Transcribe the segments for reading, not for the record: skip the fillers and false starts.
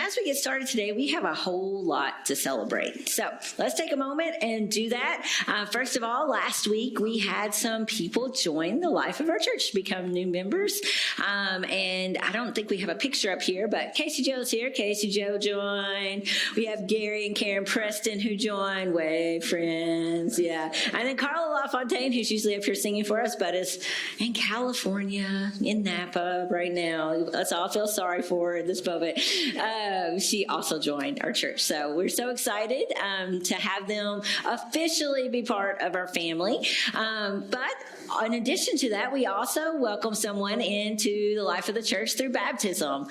as we get started today, we have a whole lot to celebrate. So let's take a moment and do that. First of all, last week we had some people join the life of our church, become new members. And I don't think we have a picture up here, but Casey Joe's here. Casey Joe joined. We have Gary and Karen Preston who joined. Wave friends, yeah. And then Carla LaFontaine, who's usually up here singing for us, but is in California, in Napa right now. Let's all feel sorry for her at this moment. She also joined our church. So we're so excited to have them officially be part of our family. But in addition to that, we also welcome someone into the life of the church through baptism.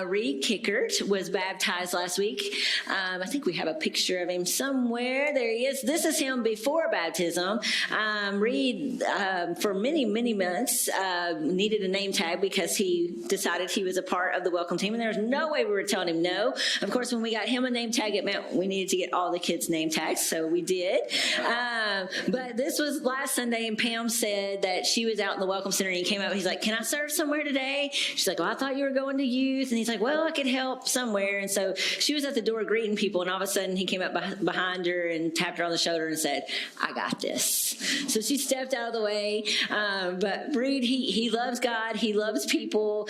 Reed Kickert was baptized last week. I think we have a picture of him somewhere. There he is. This is him before baptism. Reed, for many, many months, needed a name tag because he decided he was a part of the welcome team, and there was no way we were telling him no. Of course, when we got him a name tag, it meant we needed to get all the kids' name tags, so we did. But this was last Sunday, and Pam said that she was out in the welcome center, and he came up, he's like, "Can I serve somewhere today?" She's like, "Well, I thought you were going to youth." And he's like, "Well, I could help somewhere." And so she was at the door greeting people, and all of a sudden he came up behind her and tapped her on the shoulder and said, "I got this." So she stepped out of the way. But Reed, he loves God. He loves people.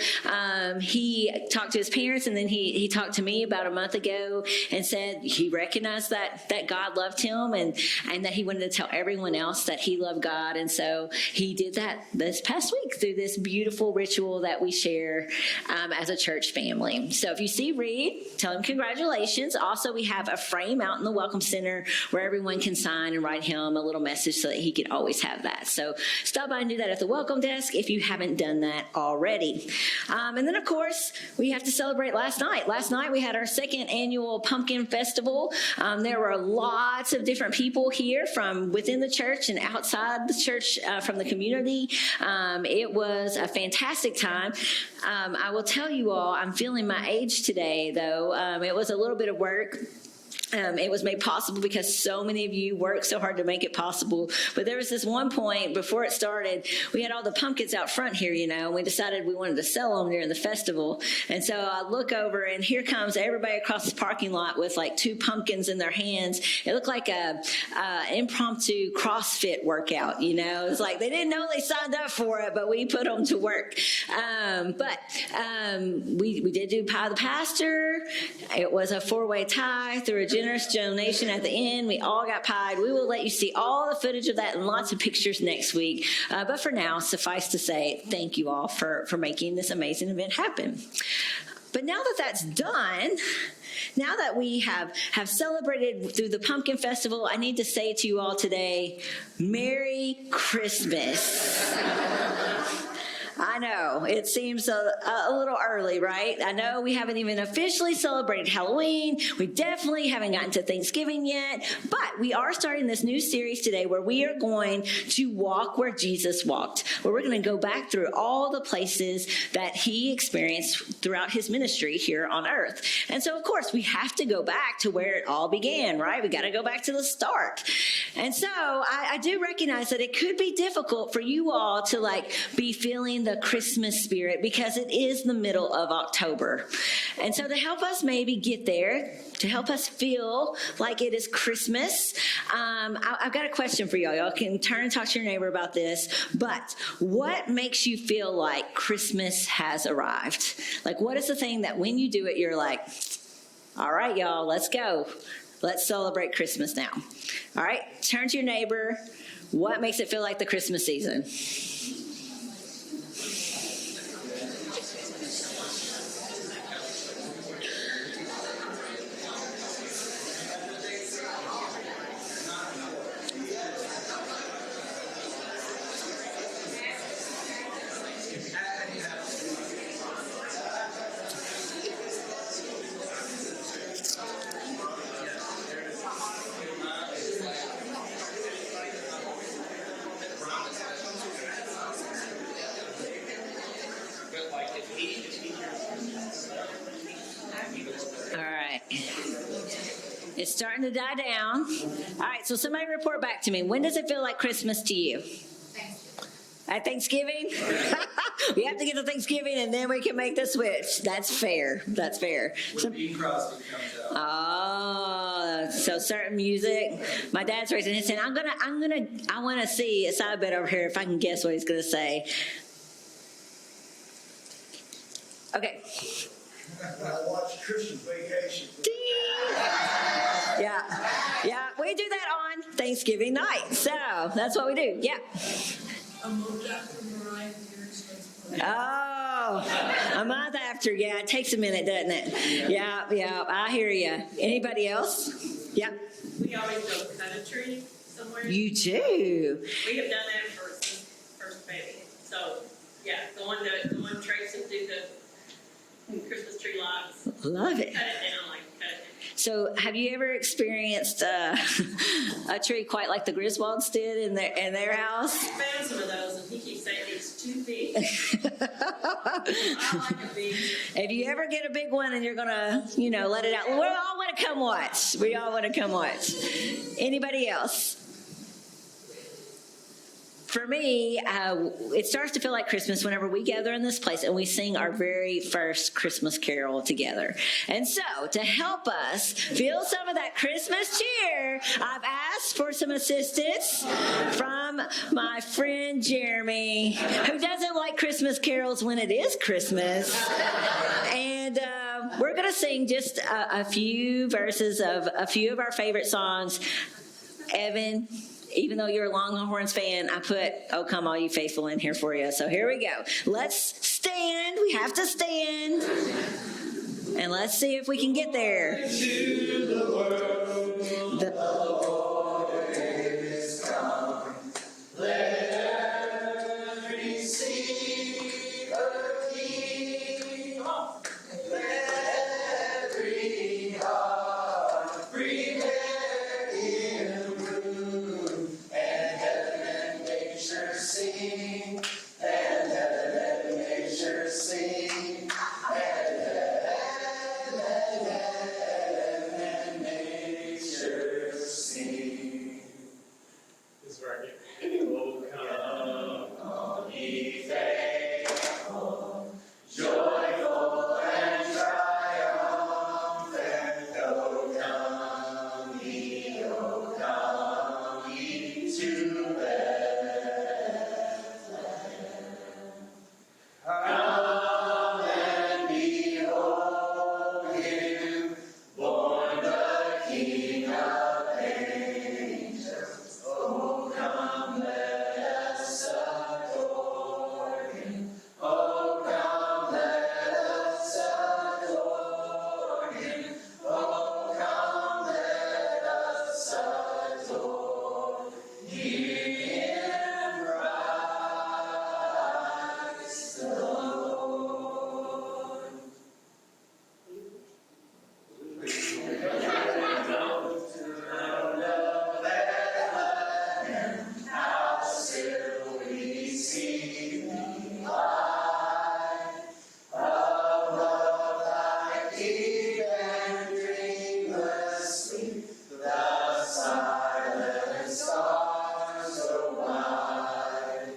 He talked to his parents, and then he talked to me about a month ago and said he recognized that God loved him and that he wanted to tell everyone else that he loved God. And so he did that this past week through this beautiful ritual that we share as a church family. So if you see Reed, tell him congratulations. Also, we have a frame out in the Welcome Center where everyone can sign and write him a little message so that he could always have that. So stop by and do that at the welcome desk if you haven't done that already. And then, of course, we have to celebrate last night. Last night we had our second annual Pumpkin Festival. There were lots of different people here from within the church and outside the church from the community. It was a fantastic time. I will tell you all, I'm feeling my age today, though. It was a little bit of work. It was made possible because so many of you worked so hard to make it possible. But there was this one point before it started, we had all the pumpkins out front here, and we decided we wanted to sell them during the festival. And so I look over, and here comes everybody across the parking lot with like 2 pumpkins in their hands. It looked like a impromptu CrossFit workout, It was like they didn't know they signed up for it, but we put them to work. We did do Pie the Pastor. It was a 4-way tie through a generous donation at the end. We all got pied. We will let you see all the footage of that and lots of pictures next week. But for now, suffice to say, thank you all for making this amazing event happen. But now that that's done, now that we have celebrated through the Pumpkin Festival, I need to say to you all today, Merry Christmas. I know, it seems a little early, right? I know we haven't even officially celebrated Halloween. We definitely haven't gotten to Thanksgiving yet. But we are starting this new series today where we are going to walk where Jesus walked, where we're going to go back through all the places that he experienced throughout his ministry here on earth. And so, of course, we have to go back to where it all began, right? We got to go back to the start. And so I do recognize that it could be difficult for you all to be feeling the Christmas spirit because it is the middle of October. And so to help us maybe get there, to help us feel like it is Christmas, I've got a question for y'all. Y'all can turn and talk to your neighbor about this, but what makes you feel like Christmas has arrived? What is the thing that when you do it, you're like, all right, y'all, let's go. Let's celebrate Christmas now. All right, turn to your neighbor. What makes it feel like the Christmas season? It's starting to die down. All right, so somebody report back to me. When does it feel like Christmas to you? At Thanksgiving? We have to get to Thanksgiving and then we can make the switch. That's fair. That's fair. When Bing Crosby comes out. Oh, so certain music. My dad's raising his hand. I want to see a side bet over here if I can guess what he's going to say. Okay. I watched Christmas Vacation. Ding. Yeah, we do that on Thanksgiving night. So that's what we do. Yeah. A month after Mariah Carey's. Oh, a month after. Yeah, it takes a minute, doesn't it? Yeah, I hear you. Anybody else? Yeah. We always go cut a tree somewhere. You do. We have done that for since first baby. So, yeah, going tracing through the Christmas tree lots. Love it. Cut it down, cut it down. So, have you ever experienced a tree quite like the Griswolds did in their house? I found some of those, and he keeps saying it's too big. I like a big. If you ever get a big one and you're gonna, let it out, we all want to come watch. We all want to come watch. Anybody else? For me, it starts to feel like Christmas whenever we gather in this place and we sing our very first Christmas carol together. And so, to help us feel some of that Christmas cheer, I've asked for some assistance from my friend Jeremy, who doesn't like Christmas carols when it is Christmas. And we're going to sing just a few verses of a few of our favorite songs. Evan, even though you're a Longhorns fan, I put "Oh Come All You Faithful" in here for you. So here we go. Let's stand. We have to stand. And let's see if we can get there. The Lord is come. Let every see the King. Let every heart prepare. Sing, and let nature sing, and let nature sing. This is where I get. Oh, come, ye faithful, joyful and triumphant. Oh, come ye to Bethlehem. Come and behold him, born the King of angels. Oh, come, let us adore him. Oh, come, let us adore him. Oh, come, let us adore him, Christ the Lord. Bethlehem, how still we see thee lie, above thy deep and dreamless sleep, the silent stars so wide.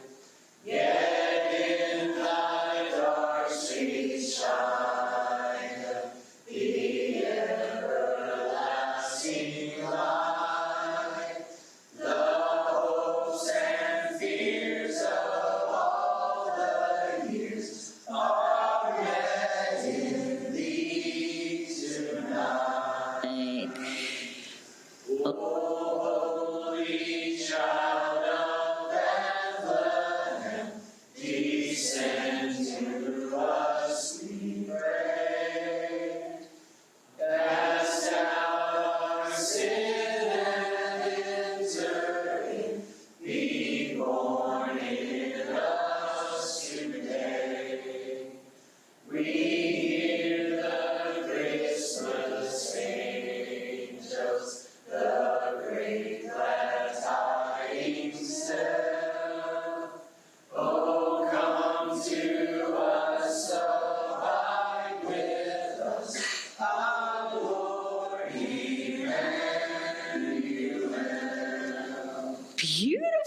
Yet in thy dark streets shine the everlasting light. The hopes and fears of all the years are met in thee tonight. Holy child of Bethlehem, descend to us, we pray. Cast out our sin and enter in. Be born in us today. We hear the Christmas angels, the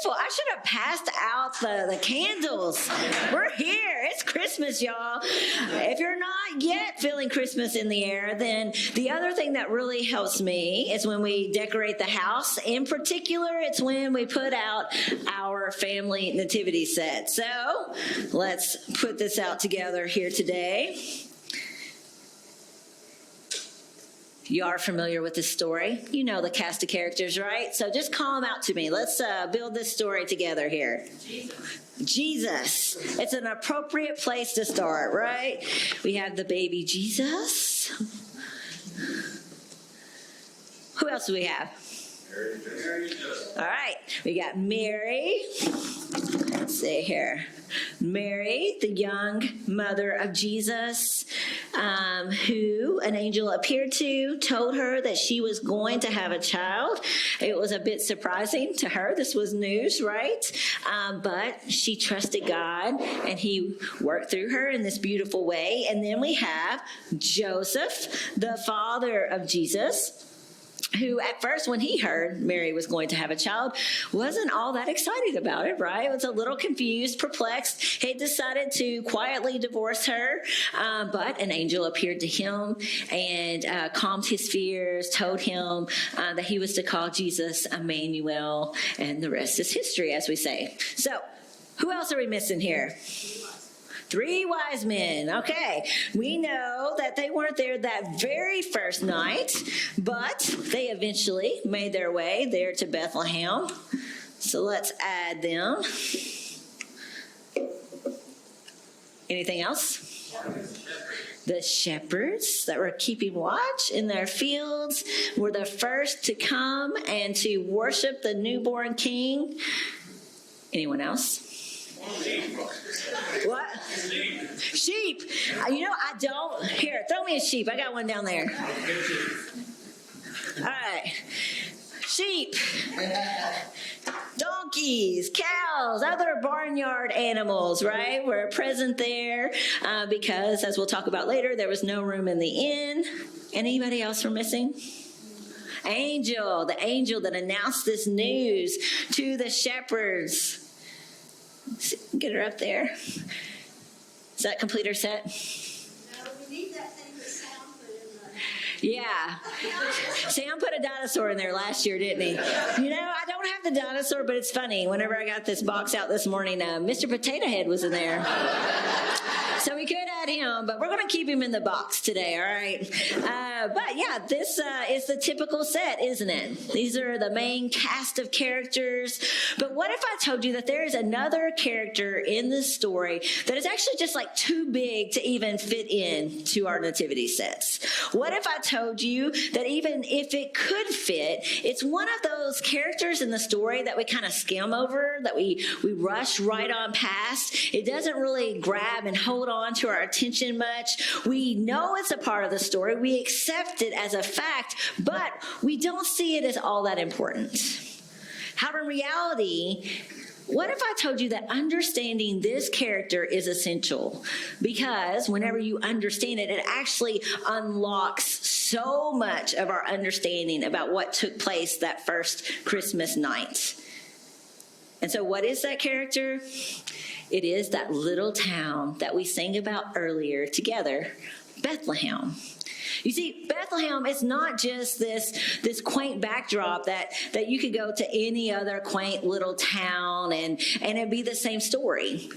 beautiful. I should have passed out the candles. We're here. It's Christmas, y'all. If you're not yet feeling Christmas in the air, then the other thing that really helps me is when we decorate the house. In particular, it's when we put out our family nativity set. So let's put this out together here today. You are familiar with this story. You know the cast of characters, right? So just call them out to me. Let's build this story together here. Jesus. It's an appropriate place to start, right? We have the baby Jesus. Who else do we have? All right. We got Mary. Let's see here. Mary, the young mother of Jesus, who an angel appeared to, told her that she was going to have a child. It was a bit surprising to her. This was news, right? But she trusted God, and he worked through her in this beautiful way. And then we have Joseph, the father of Jesus, who at first, when he heard Mary was going to have a child, wasn't all that excited about it, right? Was a little confused, perplexed. He decided to quietly divorce her, but an angel appeared to him and calmed his fears, told him that he was to call Jesus Emmanuel, and the rest is history, as we say. So, who else are we missing here? 3 wise men. Okay. We know that they weren't there that very first night, but they eventually made their way there to Bethlehem. So let's add them. Anything else? The shepherds that were keeping watch in their fields were the first to come and to worship the newborn king. Anyone else? What? Sheep. I don't. Here, throw me a sheep. I got one down there. All right. Sheep. Donkeys, cows, other barnyard animals, right, were present there because, as we'll talk about later, there was no room in the inn. Anybody else we're missing? Angel, the angel that announced this news to the shepherds. Get her up there. Does that complete her set? No, we need that thing that Sam put in the... Yeah. Sam put a dinosaur in there last year, didn't he? I don't have the dinosaur, but it's funny. Whenever I got this box out this morning, Mr. Potato Head was in there. So we could add him, but we're going to keep him in the box today, all right? But yeah, this is the typical set, isn't it? These are the main cast of characters. But what if I told you that there is another character in this story that is actually just like too big to even fit in to our nativity sets? What if I told you that even if it could fit, it's one of those characters in the story that we kind of skim over, that we rush right on past? It doesn't really grab and hold on to our attention much. We know it's a part of the story. We accept it as a fact, but we don't see it as all that important. However, in reality, what if I told you that understanding this character is essential? Because whenever you understand it, it actually unlocks so much of our understanding about what took place that first Christmas night. And so what is that character? It is that little town that we sang about earlier together, Bethlehem. You see, Bethlehem is not just this quaint backdrop that you could go to any other quaint little town and it'd be the same story.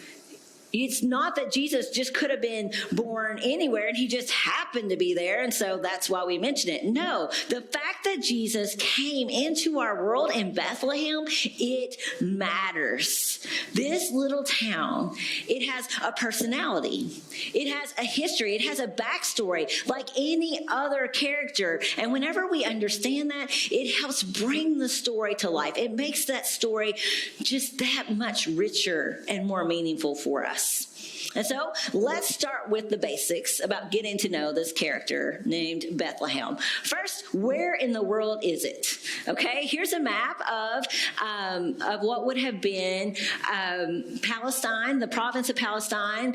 It's not that Jesus just could have been born anywhere and he just happened to be there, and so that's why we mention it. No, the fact that Jesus came into our world in Bethlehem, it matters. This little town, it has a personality. It has a history. It has a backstory like any other character. And whenever we understand that, it helps bring the story to life. It makes that story just that much richer and more meaningful for us. And so let's start with the basics about getting to know this character named Bethlehem. First, where in the world is it? Okay, here's a map of what would have been Palestine, the province of Palestine,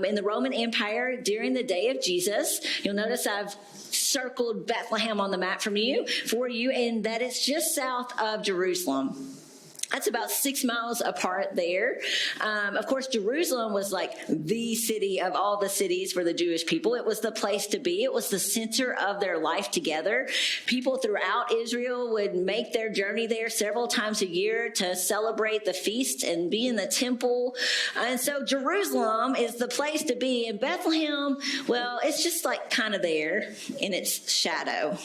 in the Roman Empire during the day of Jesus. You'll notice I've circled Bethlehem on the map for you, and that it's just south of Jerusalem. That's about 6 miles apart there. Of course, Jerusalem was like the city of all the cities for the Jewish people. It was the place to be. It was the center of their life together. People throughout Israel would make their journey there several times a year to celebrate the feast and be in the temple. And so Jerusalem is the place to be. And Bethlehem, well, it's just like kind of there in its shadow.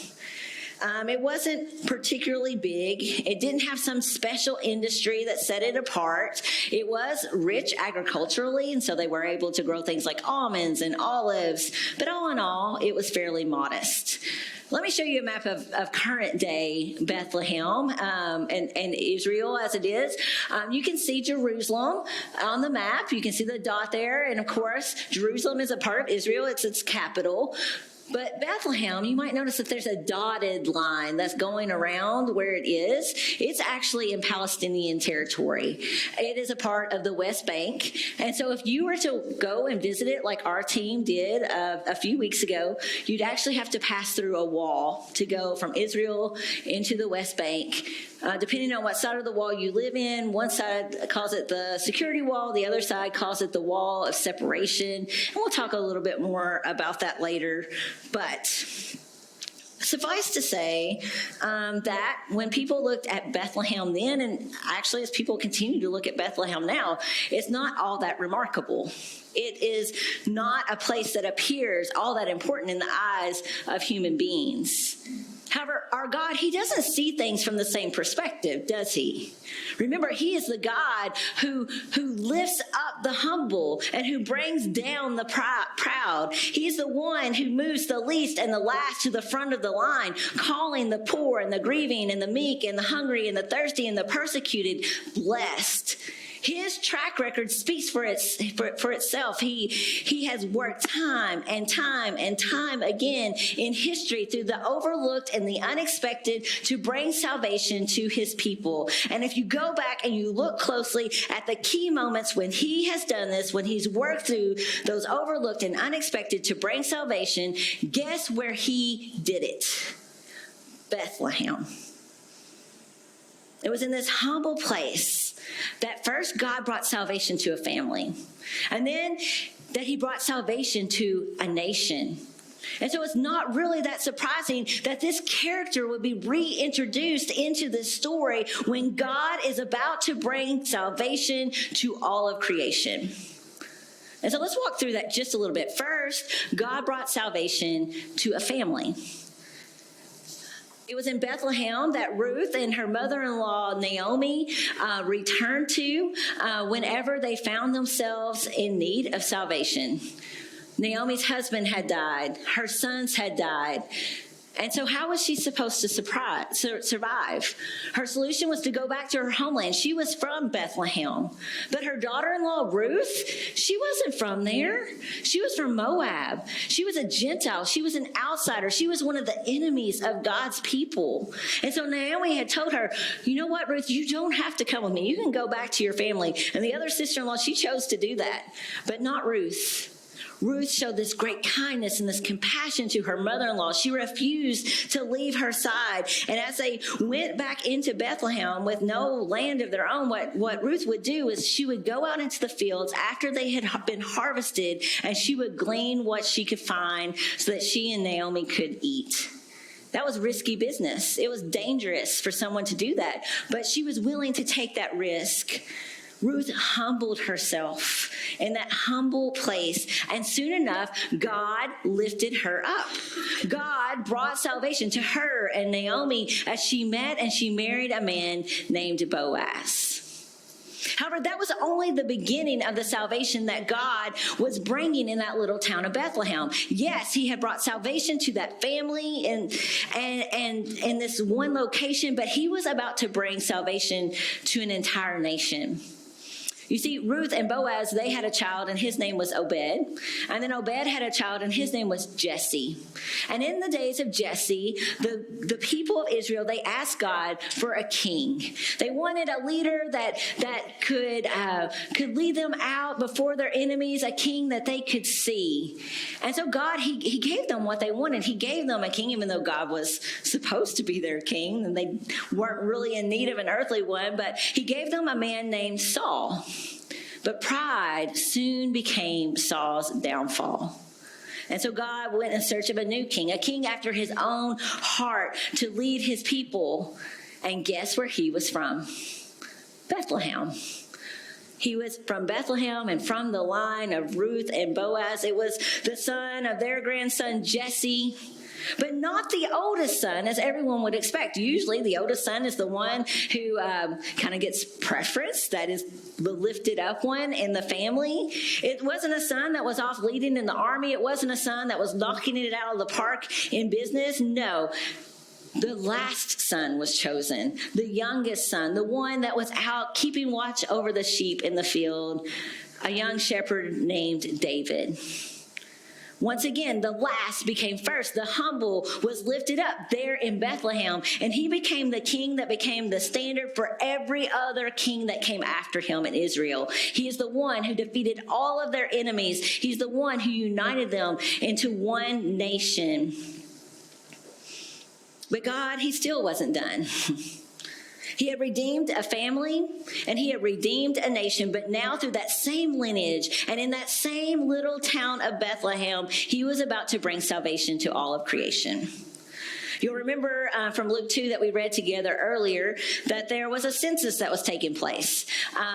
It wasn't particularly big. It didn't have some special industry that set it apart. It was rich agriculturally, and so they were able to grow things like almonds and olives. But all in all, it was fairly modest. Let me show you a map of current day Bethlehem and Israel as it is. You can see Jerusalem on the map. You can see the dot there. And of course, Jerusalem is a part of Israel. It's its capital. But Bethlehem, you might notice that there's a dotted line that's going around where it is. It's actually in Palestinian territory. It is a part of the West Bank. And so if you were to go and visit it like our team did a few weeks ago, you'd actually have to pass through a wall to go from Israel into the West Bank. Depending on what side of the wall you live in, one side calls it the security wall, the other side calls it the wall of separation. And we'll talk a little bit more about that later. But suffice to say that when people looked at Bethlehem then, and actually as people continue to look at Bethlehem now, it's not all that remarkable. It is not a place that appears all that important in the eyes of human beings. However, our God, he doesn't see things from the same perspective, does he? Remember, he is the God who lifts up the humble and who brings down the proud. He's the one who moves the least and the last to the front of the line, calling the poor and the grieving and the meek and the hungry and the thirsty and the persecuted blessed. His track record speaks for itself. He has worked time and time and time again in history through the overlooked and the unexpected to bring salvation to his people. And if you go back and you look closely at the key moments when he has done this, when he's worked through those overlooked and unexpected to bring salvation, guess where he did it? Bethlehem. It was in this humble place that first God brought salvation to a family, and then that he brought salvation to a nation. And so it's not really that surprising that this character would be reintroduced into this story when God is about to bring salvation to all of creation. And so let's walk through that just a little bit. First, God brought salvation to a family. It was in Bethlehem that Ruth and her mother-in-law Naomi returned to whenever they found themselves in need of salvation. Naomi's husband had died. Her sons had died. And so how was she supposed to survive? Her solution was to go back to her homeland. She was from Bethlehem. But her daughter-in-law, Ruth, she wasn't from there. She was from Moab. She was a Gentile. She was an outsider. She was one of the enemies of God's people. And so Naomi had told her, you know what, Ruth, you don't have to come with me. You can go back to your family. And the other sister-in-law, she chose to do that, but not Ruth. Ruth showed this great kindness and this compassion to her mother-in-law. She refused to leave her side. And as they went back into Bethlehem with no land of their own, what Ruth would do is she would go out into the fields after they had been harvested, and she would glean what she could find so that she and Naomi could eat. That was risky business. It was dangerous for someone to do that, but she was willing to take that risk. Ruth humbled herself in that humble place, and soon enough, God lifted her up. God brought salvation to her and Naomi as she met and she married a man named Boaz. However, that was only the beginning of the salvation that God was bringing in that little town of Bethlehem. Yes, he had brought salvation to that family and in this one location, but he was about to bring salvation to an entire nation. You see, Ruth and Boaz, they had a child, and his name was Obed. And then Obed had a child, and his name was Jesse. And in the days of Jesse, the people of Israel, they asked God for a king. They wanted a leader that could lead them out before their enemies, a king that they could see. And so God, he gave them what they wanted. He gave them a king, even though God was supposed to be their king, and they weren't really in need of an earthly one, but he gave them a man named Saul. But pride soon became Saul's downfall. And so God went in search of a new king, a king after his own heart to lead his people. And guess where he was from? Bethlehem. He was from Bethlehem and from the line of Ruth and Boaz. It was the son of their grandson Jesse, but not the oldest son, as everyone would expect. Usually the oldest son is the one who kind of gets preference, that is the lifted up one in the family. It wasn't a son that was off leading in the army. It wasn't a son that was knocking it out of the park in business. No. The last son was chosen, the youngest son, the one that was out keeping watch over the sheep in the field, a young shepherd named David. Once again, the last became first. The humble was lifted up there in Bethlehem, and he became the king that became the standard for every other king that came after him in Israel. He is the one who defeated all of their enemies. He's the one who united them into one nation. But God, he still wasn't done. He had redeemed a family and he had redeemed a nation, but now through that same lineage and in that same little town of Bethlehem, he was about to bring salvation to all of creation. You'll remember from Luke 2 that we read together earlier that there was a census that was taking place.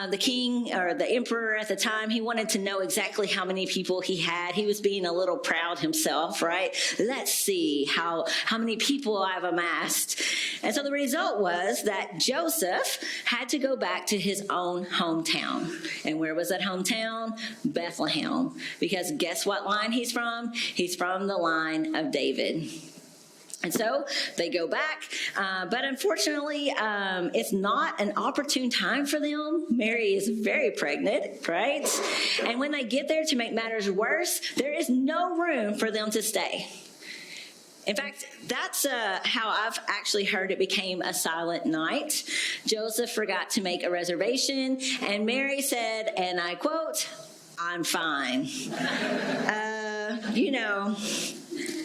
The king or the emperor at the time, he wanted to know exactly how many people he had. He was being a little proud himself, right? Let's see how many people I've amassed. And so the result was that Joseph had to go back to his own hometown. And where was that hometown? Bethlehem. Because guess what line he's from? He's from the line of David. And so they go back, but unfortunately, it's not an opportune time for them. Mary is very pregnant, right? And when they get there, to make matters worse, there is no room for them to stay. In fact, that's how I've actually heard it became a silent night. Joseph forgot to make a reservation, and Mary said, and I quote, "I'm fine."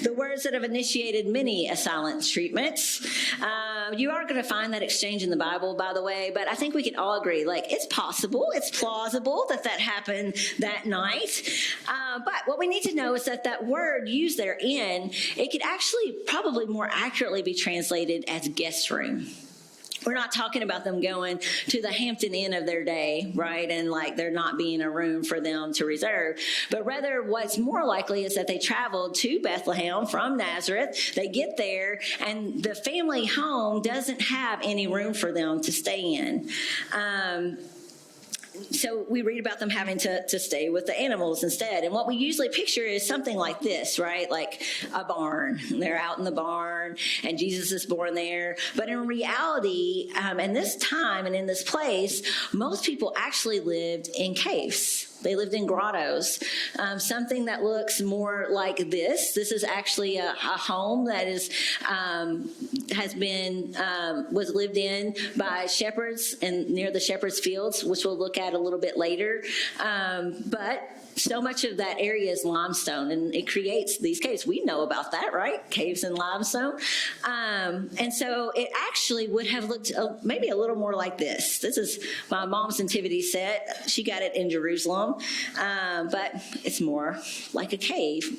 The words that have initiated many a silent treatment. You aren't going to find that exchange in the Bible, by the way, but I think we can all agree, it's possible, it's plausible that happened that night. But what we need to know is that word used therein, it could actually probably more accurately be translated as guest room. We're not talking about them going to the Hampton Inn of their day, right? And there not being a room for them to reserve. But rather, what's more likely is that they traveled to Bethlehem from Nazareth. They get there, and the family home doesn't have any room for them to stay in. So we read about them having to stay with the animals instead. And what we usually picture is something like this, right? Like a barn. They're out in the barn and Jesus is born there. But in reality, in this time and in this place, most people actually lived in caves. They lived in grottos, something that looks more like this. This is actually a home that was lived in by shepherds and near the shepherds' fields, which we'll look at a little bit later. But so much of that area is limestone, and it creates these caves. We know about that, right? Caves in limestone. And so it actually would have looked maybe a little more like this. This is my mom's nativity set. She got it in Jerusalem, but it's more like a cave.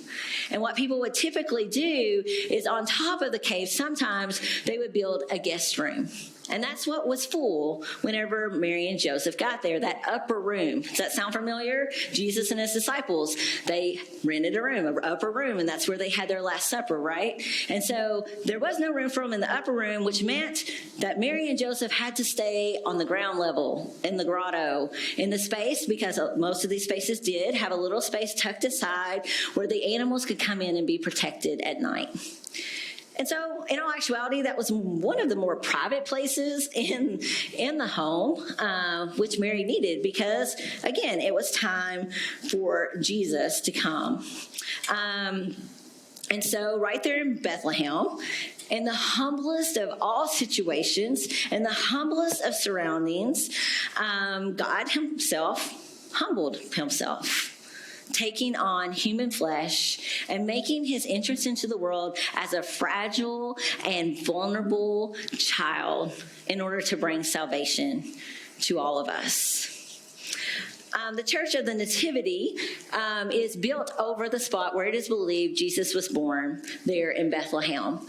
And what people would typically do is on top of the cave, sometimes they would build a guest room. And that's what was full whenever Mary and Joseph got there, that upper room. Does that sound familiar? Jesus and his disciples, they rented a room, an upper room, and that's where they had their Last Supper, right? And so there was no room for them in the upper room, which meant that Mary and Joseph had to stay on the ground level in the grotto, in the space, because most of these spaces did have a little space tucked aside where the animals could come in and be protected at night. And so, in all actuality, that was one of the more private places in the home, which Mary needed because, again, it was time for Jesus to come. And so, right there in Bethlehem, in the humblest of all situations, in the humblest of surroundings, God himself humbled himself, taking on human flesh and making his entrance into the world as a fragile and vulnerable child in order to bring salvation to all of us. The Church of the Nativity is built over the spot where it is believed Jesus was born, there in Bethlehem.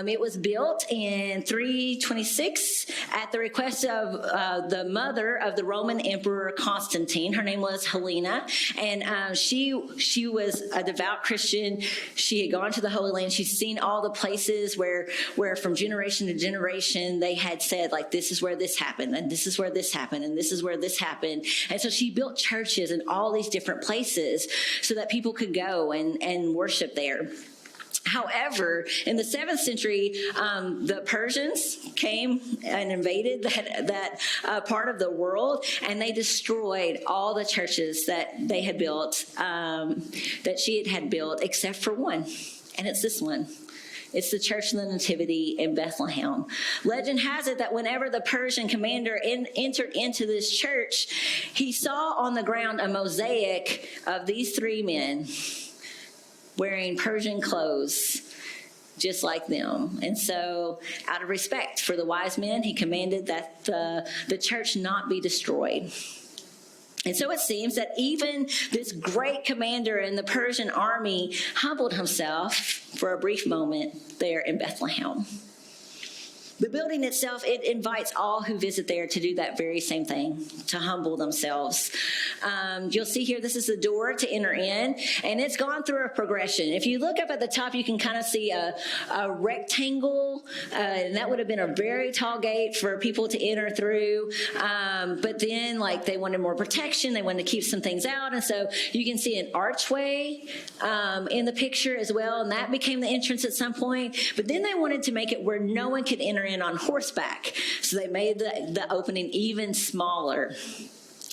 It was built in 326 at the request of the mother of the Roman Emperor Constantine. Her name was Helena, and she was a devout Christian. She had gone to the Holy Land. She's seen all the places where from generation to generation they had said, like, this is where this happened, and this is where this happened, and this is where this happened. And so she built churches in all these different places so that people could go and worship there. However, in the 7th century, the Persians came and invaded that part of the world, and they destroyed all the churches that they had built, that she had built, except for one, and it's this one. It's the Church of the Nativity in Bethlehem. Legend has it that whenever the Persian commander entered into this church, he saw on the ground a mosaic of these 3 men wearing Persian clothes, just like them. And so, out of respect for the wise men, he commanded that the church not be destroyed. And so it seems that even this great commander in the Persian army humbled himself for a brief moment there in Bethlehem. The building itself, it invites all who visit there to do that very same thing, to humble themselves. You'll see here, this is the door to enter in, and it's gone through a progression. If you look up at the top, you can kind of see a rectangle, and that would have been a very tall gate for people to enter through. But then, like, they wanted more protection. They wanted to keep some things out, and so you can see an archway in the picture as well, and that became the entrance at some point. But then they wanted to make it where no one could enter in on horseback, so they made the opening even smaller.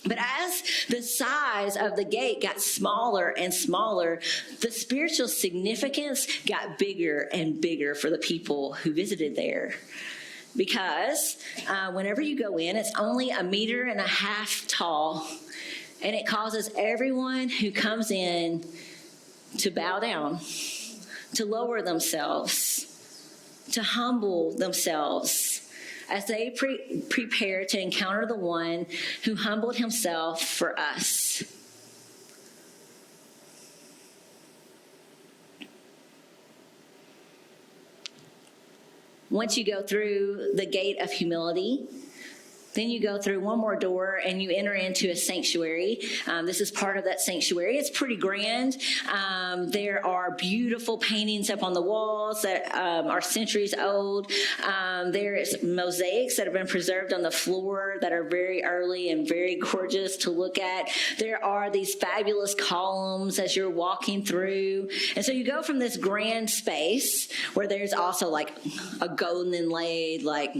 But as the size of the gate got smaller and smaller, the spiritual significance got bigger and bigger for the people who visited there. Because whenever you go in, it's only 1.5 meters tall, and it causes everyone who comes in to bow down, to lower themselves, to humble themselves as they prepare to encounter the one who humbled himself for us. Once you go through the gate of humility, then you go through one more door and you enter into a sanctuary. This is part of that sanctuary. It's pretty grand. There are beautiful paintings up on the walls that are centuries old. There is mosaics that have been preserved on the floor that are very early and very gorgeous to look at. There are these fabulous columns as you're walking through. And so you go from this grand space where there's also like a golden inlaid like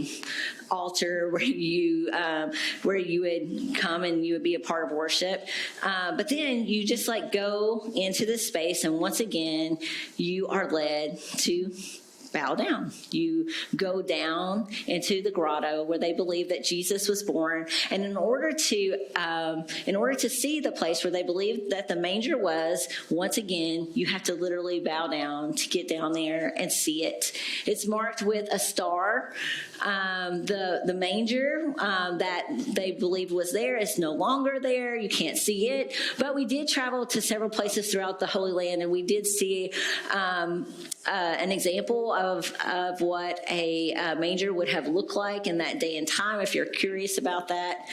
altar where you would come and you would be a part of worship. But then you just like go into this space, and once again, you are led to bow down. You go down into the grotto where they believe that Jesus was born. And in order to see the place where they believe that the manger was, once again, you have to literally bow down to get down there and see it. It's marked with a star. The manger that they believed was there is no longer there. You can't see it. But we did travel to several places throughout the Holy Land, and we did see an example of what a manger would have looked like in that day and time, if you're curious about that.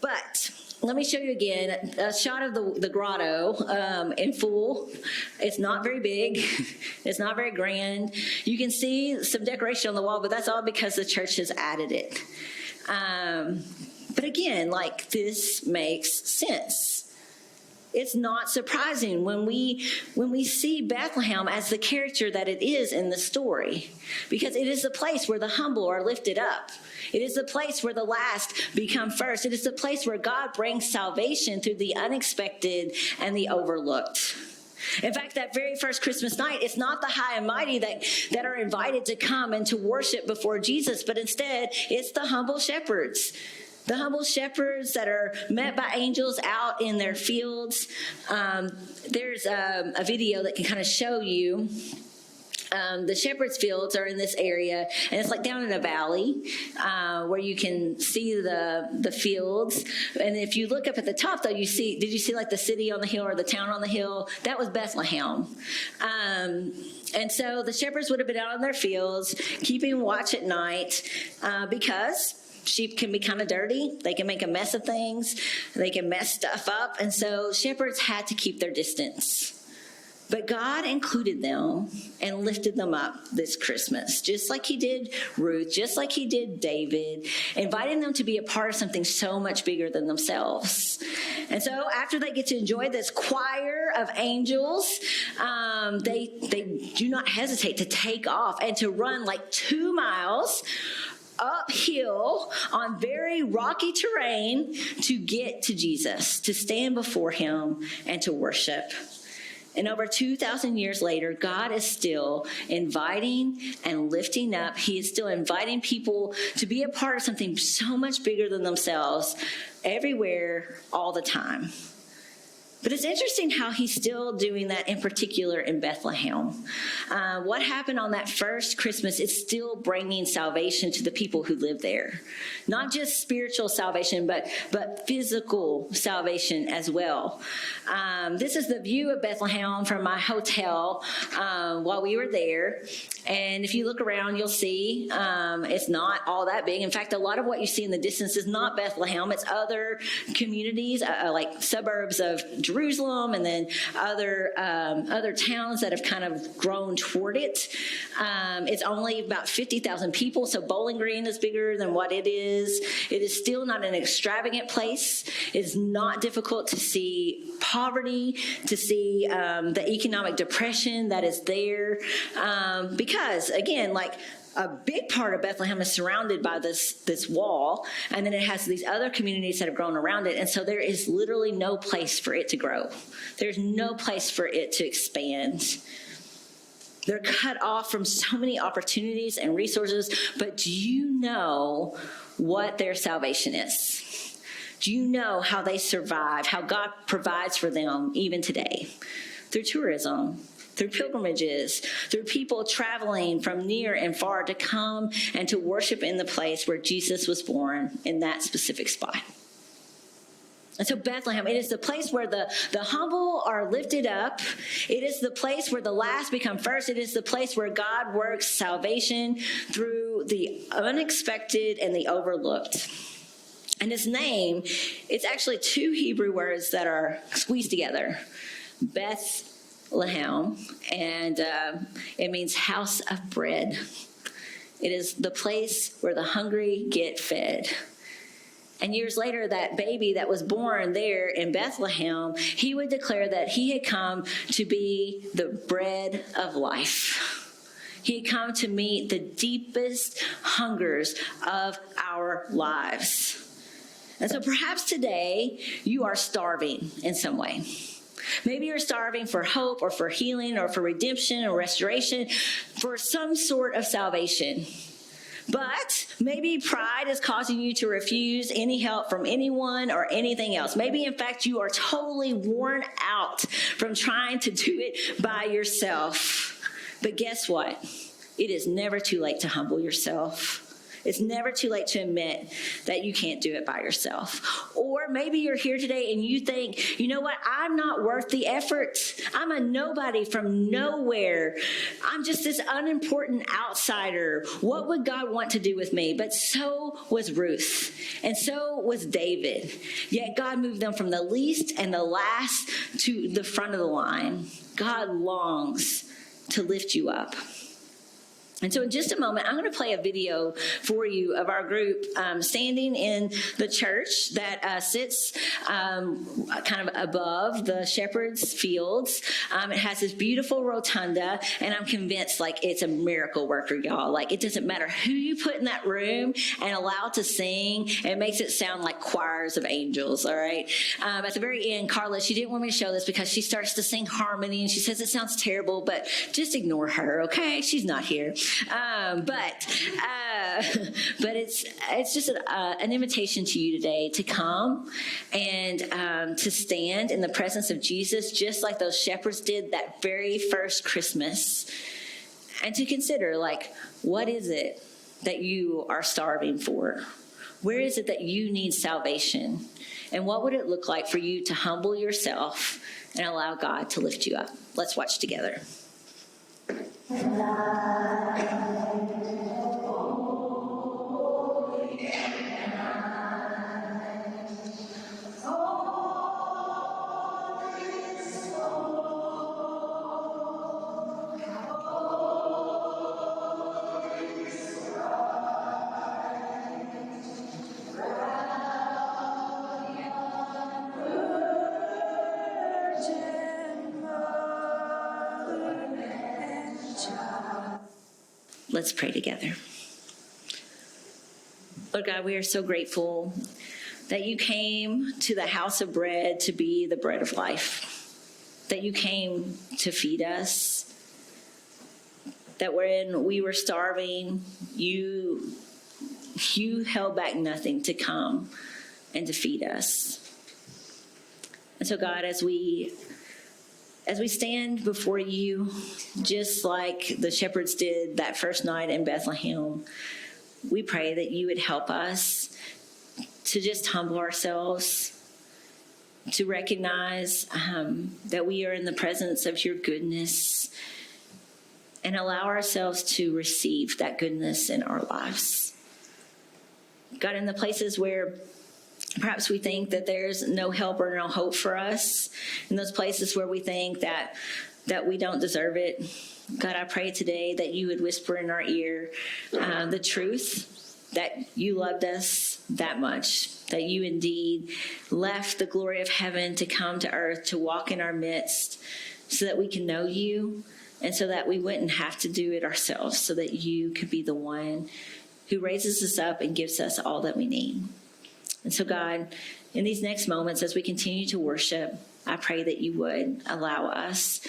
But let me show you again a shot of the grotto in full. It's not very big. It's not very grand. You can see some decoration on the wall, but that's all because the church has added it. But again, like, this makes sense. it's not surprising when we see Bethlehem as the character that it is in the story, because it is the place where the humble are lifted up. It is the place where the last become first. It is the place where God brings salvation through the unexpected and the overlooked. In fact, that very first Christmas night, it's not the high and mighty that are invited to come and to worship before Jesus, but instead it's the humble shepherds. The humble shepherds that are met by angels out in their fields. There's a video that can kind of show you. The shepherd's fields are in this area, and it's like down in a valley where you can see the fields. And if you look up at the top, though, did you see like the city on the hill or the town on the hill? That was Bethlehem. And so the shepherds would have been out on their fields, keeping watch at night, because sheep can be kind of dirty. They can make a mess of things. They can mess stuff up. And so shepherds had to keep their distance. But God included them and lifted them up this Christmas, just like he did Ruth, just like he did David, inviting them to be a part of something so much bigger than themselves. And so after they get to enjoy this choir of angels, they do not hesitate to take off and to run like 2 miles uphill on very rocky terrain to get to Jesus, to stand before him and to worship. And over 2,000 years later, God is still inviting and lifting up. He is still inviting people to be a part of something so much bigger than themselves, everywhere, all the time. But it's interesting how he's still doing that in particular in Bethlehem. What happened on that first Christmas is still bringing salvation to the people who live there. Not just spiritual salvation, but physical salvation as well. This is the view of Bethlehem from my hotel while we were there. And if you look around, you'll see it's not all that big. In fact, a lot of what you see in the distance is not Bethlehem. It's other communities, like suburbs of Jerusalem, and then other towns that have kind of grown toward it. It's only about 50,000 people, so Bowling Green is bigger than what it is. It is still not an extravagant place. It's not difficult to see poverty, to see the economic depression that is there, because, again, like, a big part of Bethlehem is surrounded by this wall, and then it has these other communities that have grown around it, and so there is literally no place for it to grow. There's no place for it to expand. They're cut off from so many opportunities and resources, but do you know what their salvation is? Do you know how they survive, how God provides for them even today? Through tourism, through pilgrimages, through people traveling from near and far to come and to worship in the place where Jesus was born, in that specific spot. And so Bethlehem, it is the place where the humble are lifted up. It is the place where the last become first. It is the place where God works salvation through the unexpected and the overlooked. And his name, it's actually 2 Hebrew words that are squeezed together. Bethlehem, and it means house of bread. It is the place where the hungry get fed. And years later, that baby that was born there in Bethlehem, he would declare that he had come to be the bread of life. He had come to meet the deepest hungers of our lives. And so perhaps today you are starving in some way. Maybe you're starving for hope or for healing or for redemption or restoration, for some sort of salvation. But maybe pride is causing you to refuse any help from anyone or anything else. Maybe, in fact, you are totally worn out from trying to do it by yourself. But guess what? It is never too late to humble yourself. It's never too late to admit that you can't do it by yourself. Or maybe you're here today and you think, you know what, I'm not worth the effort. I'm a nobody from nowhere. I'm just this unimportant outsider. What would God want to do with me? But so was Ruth, and so was David. Yet God moved them from the least and the last to the front of the line. God longs to lift you up. And so in just a moment, I'm going to play a video for you of our group standing in the church that sits kind of above the shepherd's fields. It has this beautiful rotunda, and I'm convinced like it's a miracle worker, y'all. Like it doesn't matter who you put in that room and allow to sing, it makes it sound like choirs of angels, all right? At the very end, Carla, she didn't want me to show this because she starts to sing harmony, and she says it sounds terrible, but just ignore her, okay? She's not here. But it's just an invitation to you today to come and to stand in the presence of Jesus, just like those shepherds did that very first Christmas, and to consider, like, what is it that you are starving for? Where is it that you need salvation? And what would it look like for you to humble yourself and allow God to lift you up? Let's watch together. Let's pray together. Lord God, we are so grateful that you came to the house of bread to be the bread of life, that you came to feed us, that when we were starving, you held back nothing to come and to feed us. And so God, as we stand before you, just like the shepherds did that first night in Bethlehem, we pray that you would help us to just humble ourselves, to recognize that we are in the presence of your goodness, and allow ourselves to receive that goodness in our lives. God, in the places where perhaps we think that there's no help or no hope for us, in those places where we think that we don't deserve it, God, I pray today that you would whisper in our ear the truth that you loved us that much, that you indeed left the glory of heaven to come to earth, to walk in our midst, so that we can know you and so that we wouldn't have to do it ourselves, so that you could be the one who raises us up and gives us all that we need. And so, God, in these next moments, as we continue to worship, I pray that you would allow us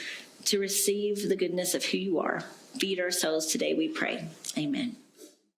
to receive the goodness of who you are. Feed our souls today, we pray. Amen.